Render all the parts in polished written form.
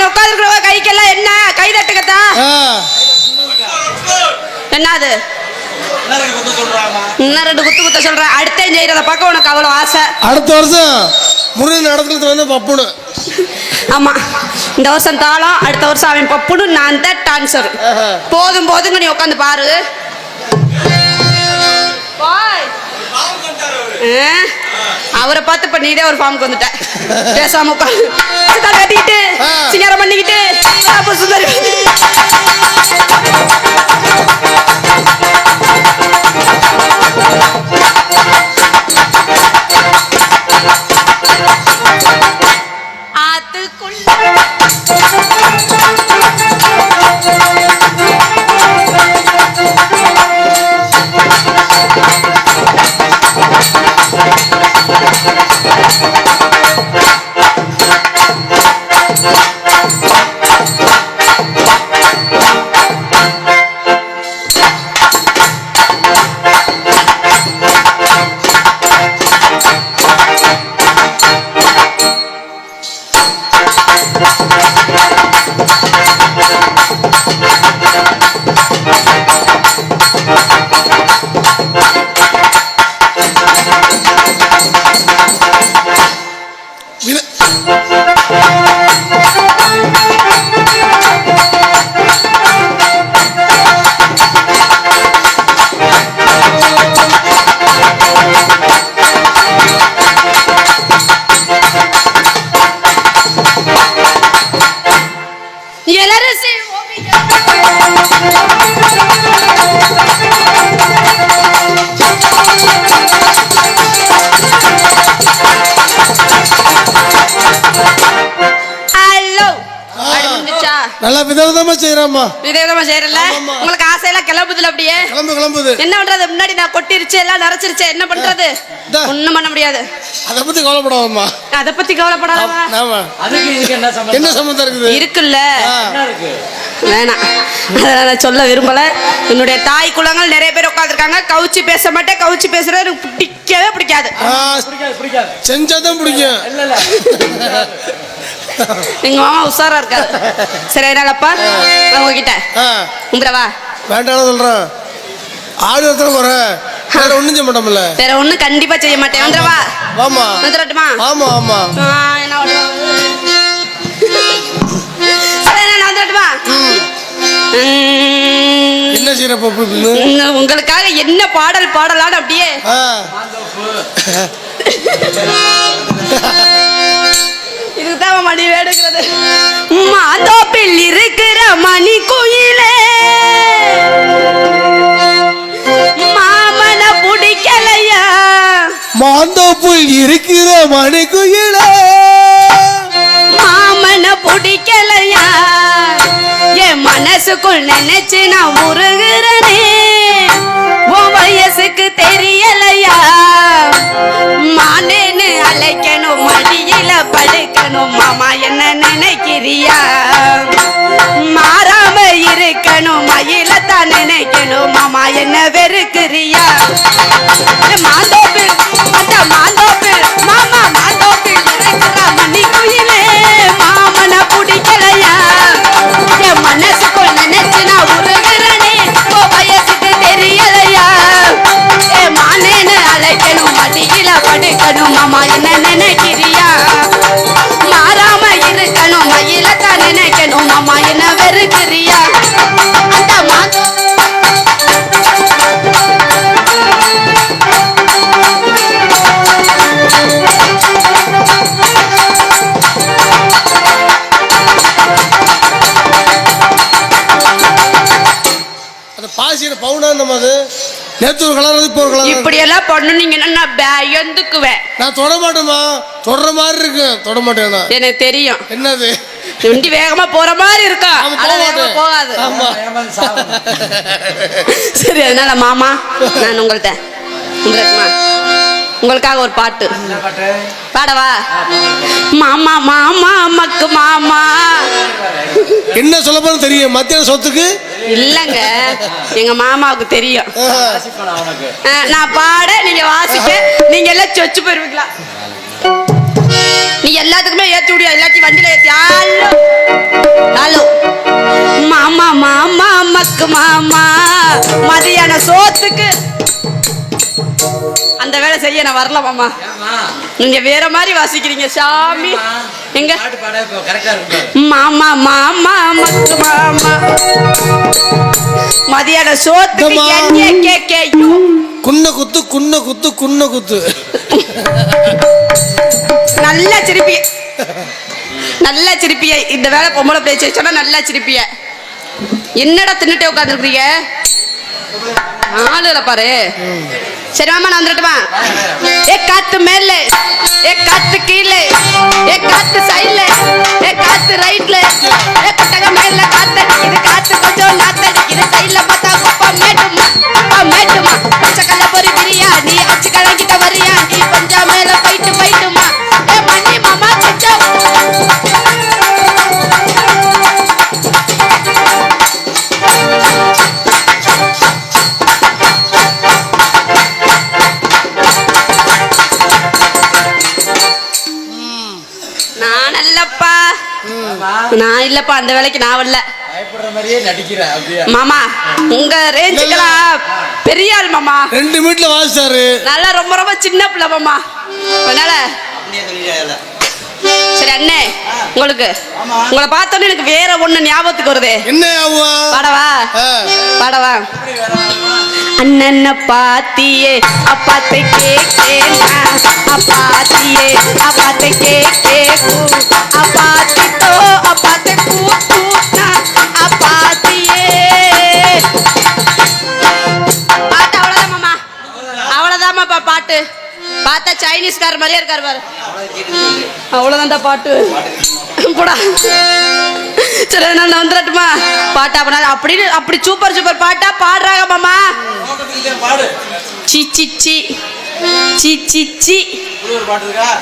உட்காந்துருக்கிறவங்க கைக்கெல்லாம் என்ன கை தட்டுக்கத்தா என்னது இன்னும் 2 குத்து குத்த சொல்றேன். அடுத்தேன் செய்யறத பார்க்க உனக்கு அவ்வளவு ஆசை. அடுத்த வருஷம் முருகன் நடத்துறது வந்து பப்புனு. ஆமா, இந்த வருஷம் தாளம், அடுத்த வருஷம் அவன் பப்புனு, நான் தான் டான்சர். போதும் போதுங்க, நீ உட்காந்து பாரு. அவரை பார்த்து இப்ப நீதே ஒரு ஃபார்முக்கு வந்துட்ட. பேசாம உட்காந்து கட்டிக்கிட்டு சிங்காரம் பண்ணிக்கிட்டு சுந்தரி நல்லா விதவிதமா செய்யறாமா. விதவிதமா செய்யறல, உங்களுக்கு ஆசையெல்லாம் கிளம்புதுல அப்படியே கிளம்புது. என்ன பண்றது, முன்னாடி நான் கொட்டிருச்சு எல்லாம் நரைச்சிருச்சு, என்ன பண்றது, ஒண்ணும் பண்ண முடியாது. அத பத்தி கவலைப்படாதம்மா. அத பத்தி கவலைப்படாதமா. ஆமா, அதுக்கு இதுக்கு என்ன சம்பந்தம் இருக்குது? இருக்குல்ல, என்ன இருக்கு வேணாம், அதெல்லாம் சொல்ல விரும்பல. என்னுடைய தாய் குலங்கள் நிறைய பேர் உட்கார்ந்துருக்காங்க. கவுச்சி பேச மாட்டேன், கவுச்சி பேசுறது எனக்கு பிடிக்கவே பிடிக்காது. செஞ்சாதான் பிடிக்கும். எங்க மாமா உஷாரா இருக்காரு. சரி, என்னப்பா உங்ககிட்ட உங்கவா வேண்டாம் சொல்றேன். ஆடு எடுத்து போறேன், வேற ஒண்ணும் செய்ய மாட்டோம்ல. வேற ஒண்ணும் கண்டிப்பா செய்ய மாட்டேன். வந்துடவா? ஆமா வந்துடட்டுமா? ஆமா ஆமா. என்ன வந்துடட்டுமா? என்ன செய்யறப்ப உங்களுக்காக என்ன பாடல் பாடலான்னு அப்படியே இதுதான் மணி வேடுகிறது. மாந்தோப்பில் இருக்கிற மணி குயிலே மாமன பிடிக்கலையா? மாந்தோப்பில் இருக்கிற மணி குயிலே மாமன பிடிக்கலையா? என் மனசுக்குள் நினைச்சு நான் முருகிறனே, உன் வயசுக்கு தெரியலையா? மானேன்னு அழைக்கணும், மடியில படுக்கணும், மாமா என்ன நினைக்கிறியா? மாறாம இருக்கணும், மயிலத்தான் நினைக்கணும், மாமா என்ன வெறுக்கிறியா? மாந்தோப்பில் அந்த மாந்தோப்பில் மாமா மாந்தோப்பில் இருக்கிற மணி குயிலே மாமன பிடிக்கலையா? என் மனசுக்குள் நினைச்சு நான் உருகிறனே, உன் வயசுக்கு தெரியலையா? மானேன்னு அழைக்கணும், மடியில படுக்கணும், மாமா என்ன நினைக்கிறியா? மாறாம இருக்கணும், மயிலத்தான் நினைக்கணும், மாமா என்ன வெறுக்கிறியா? அந்த பாசியில பவுனா நேத்து ஒரு கலர் இப்போ ஒரு கலர் இப்படி எல்லாம் பண்ணுனீங்கன்னா நான் பயந்துக்குவேன். நான் தொட மாட்டேமா, தொடற மாதிரி இருக்கு, தொட மாட்டேனா? எனக்கு தெரியும். என்னது வண்டி வேகமா போற மாதிரி இருக்கா? போகாது. சரி, அதனால மாமா நான் உங்கள்கிட்ட உங்களுக்காக ஒரு பாட்டு பாடவா? மாமா மாமா மக்கு மாமா. என்ன சொல்ல போற தெரியும்? மத்தியான சொத்துக்கு இல்லங்க, எங்க மாமாவுக்கு தெரியும். நான் பாட நீங்க வாசிப்ப, நீங்க எல்லாம் சொச்சு போயிருவீங்களா? நீ எல்லாத்துக்குமே ஏத்தி விடியா, எல்லாத்தையும் வண்டியில ஏத்தி மதியான சோத்துக்கு அந்த வேலை செய்ய நான் வரல மாமா. நீங்க வேற மாதிரி வாசிக்கிறீங்க சாமி. எங்க மாமா மாமா மத்து மாமா மதியான சோத்துக்கு குன்ன குத்து குன்ன குத்து குன்ன குத்து. நல்லா சிரிப்பிய நல்லா சிரிப்பிய. இந்த வேலை பொம்பளை பேச்சு சொன்னா நல்லா சிரிப்பிய. என்னடா தின்னுட்டே உட்காந்துருக்கீங்க ஆளுல பாரு. சரி மாமா நான் வந்துட்டுமா. ஏ காத்து மேல ஏ காத்து கீழே ஏ காத்து சைட்ல ஏ காத்து ரைட்ல ஏ பட்டக மேல காத்தடிக்குது காத்து கொஞ்சம் நாத்தடிக்குது சைட்ல பார்த்தா குப்பா மேட்டுமா மேட்டுமா பச்சைக்கல்ல பொரி பிரியாணி அச்சு கலங்கிட்ட வரியாண்டி கொஞ்சம் மேல போயிட்டு போயிட்டுமா. ஏ மணி மாமா சிச்சா நான் இல்லப்பா அந்த வேலைக்கு நான் வரல. மாமா உங்க ரேஞ்சுக்கெல்லாம் பெரிய ஆள் மாமா. 2 மினிட்ல வாசிச்சாரு. நல்லா ரொம்ப ரொம்ப சின்ன பிள்ளை மாமா. அதனால சரி அண்ணே உங்களுக்கு உங்களை பார்த்தோன்னே எனக்கு வேற ஒண்ணு ஞாபகத்துக்கு வருது. என்ன பாடவா பாடவா. அண்ணன பாத்தியே அப்பாத்தை கேக்கேனா அப்பாத்தியே அப்பாத்தை கேக்கேகு அப்பாத்திட்டோ அப்பாத்தை கூத்தூனா அப்பாத்தியே. பாட்டு அவ்வளவுதான் மாமா அவ்வளவுதான்ப்பா பாட்டு. பார்த்தா சைனீஸ்கார மாதிரியே இருக்காரு பாரு. அவ்வளவுதான்டா பாட்டு போடா. சரி நான் வந்துடட்டுமா பாட்டா பண்ணாது அப்படின்னு அப்படி சூப்பர் சூப்பர் பாட்டா பாடுறாங்க மாமா. சி சி சி சி சி சி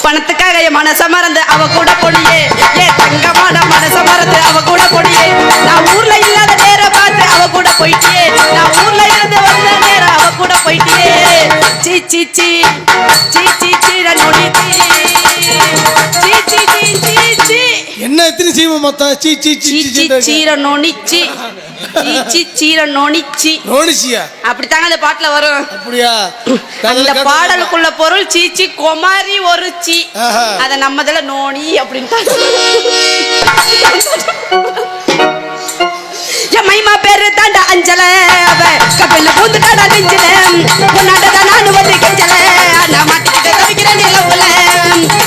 பணத்துக்காக என் மனச மறந்து அவ கூட பொடியே ஏ தங்கமான மனச மறந்து அவ கூட பொடியே. நான் ஊர்ல இல்லாத நேரம் பார்த்து அவ கூட போயிட்டே நான் ஊர்ல இருந்து வந்த நேரம் அவ கூட போயிட்டே. சி சி சி சி சி சி நோடி சி சி சி சி சி என்ன எத்தனை சீம மொத்தம் சி சி சி சி சீர நோனிச்சி சி சீர நோனிச்சி நோனிச்சியா அப்படித்தாங்க அந்த பாட்டுல வரும். அப்படியா? அந்த பாடலுக்குள்ள பொருள் சீச்சி குமாரி ஒரு சி அத நம்மதுல நோனி அப்படின்னு மைமா பேரு தாண்டா அஞ்சல அவ கப்பல்ல பூந்து தாண்டா நெஞ்சல உன்னாட்டதான் நானும் வந்து கெஞ்சல நான் மாட்டிக்கிட்ட தவிக்கிற நிலவுல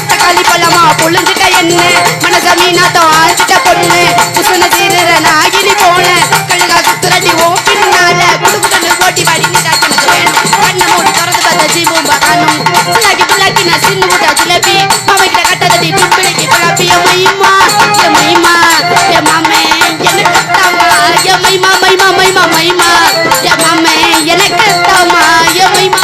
தக்காளி பழமா புழுந்துட்ட என்ன மனச மீனாட்டம் ஆழ்த்திட்ட பொண்ணு புசுன சீர நாகினி போன கழுகா சுத்துரட்டி ஓ பின்னால குடுக்குன்னு ஓட்டி வாடி நீடாக்கு வேணும் கண்ணு மூடி திறந்து பார்த்த ஜீபூம்பா காணும் புள்ளாக்கி புள்ளாக்கி நான் சின்ன முட்டா ஜிலேபி மாமிக்கிட்ட கட்டதடி பிம்பிளைக்கு பழப்பி மைமா மைமா என் மாமே எனக்கு தாமா என் மைமா மைமா மைமா மைமா என் மாமே எனக்கு தாமா என் மைமா.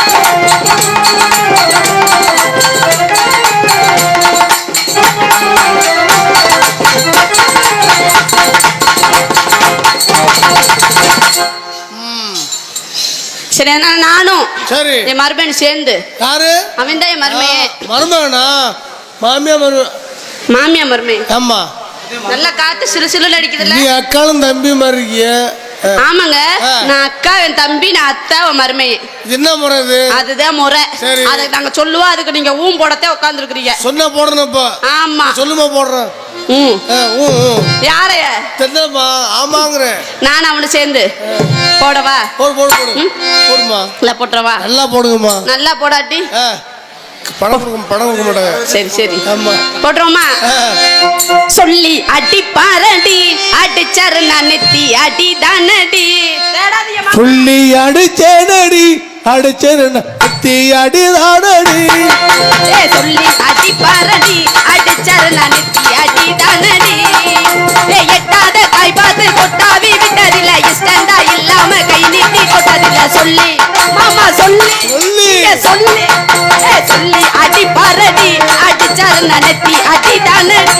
சரி நானும் சரி என் மருமகன் சேர்ந்து யாரு அவன் தான் என் மருமகன். மருமகனா மாமியா மாமியா மருமகன். ஆமா நல்ல காத்து சிலு சிலுன்னு அடிக்குதுல்ல. நீ அக்காளும் தம்பி மாதிரி இருக்கிய. ஆமாங்க நான் அக்கா என் தம்பி நான் அத்தா உன் மருமகன். என்ன முறை இது? அதுதான் முறை. அதுக்கு நாங்க சொல்லுவோம் அதுக்கு நீங்க போடத்தே உட்கார்ந்து இருக்கிறீங்க. சொன்னா போடணும்ப்பா. ஆமா சொல்லுமா போடுறேன். யாரைய தெரியலமா ஆமாங்கறேன். நான் அவனு சேர்ந்து போடவா? போடு போடு போடு போடுமா. இல்ல போட்றவா? நல்லா போடுங்கம்மா. நல்லா போடாட்டி பணம் கொடுக்க மாட்டாங்க. சரி சரி ஆமா போட்றோமா. சொல்லி அடி பாரடி அடிச்சாரு நான் நெத்தி அடி தானடி சொல்லி அடிச்சேனடி அடிச்சேன நெத்தி அடி தானடி. சொல்லி அடி பாரடி அடிச்சாரு நான் நெத்தி அடி தானடி. எட்டாத காய் பார்த்து கொட்டாவி விட்டதில்ல இஷ்டண்டா இல்லாம கை நீட்டி கொட்டதில்ல. சொல்லி மாமா சொல்லி சொல்லி சொல்லி அடி பாரடி அடிச்சாரு நெத்தி அடி தானடி.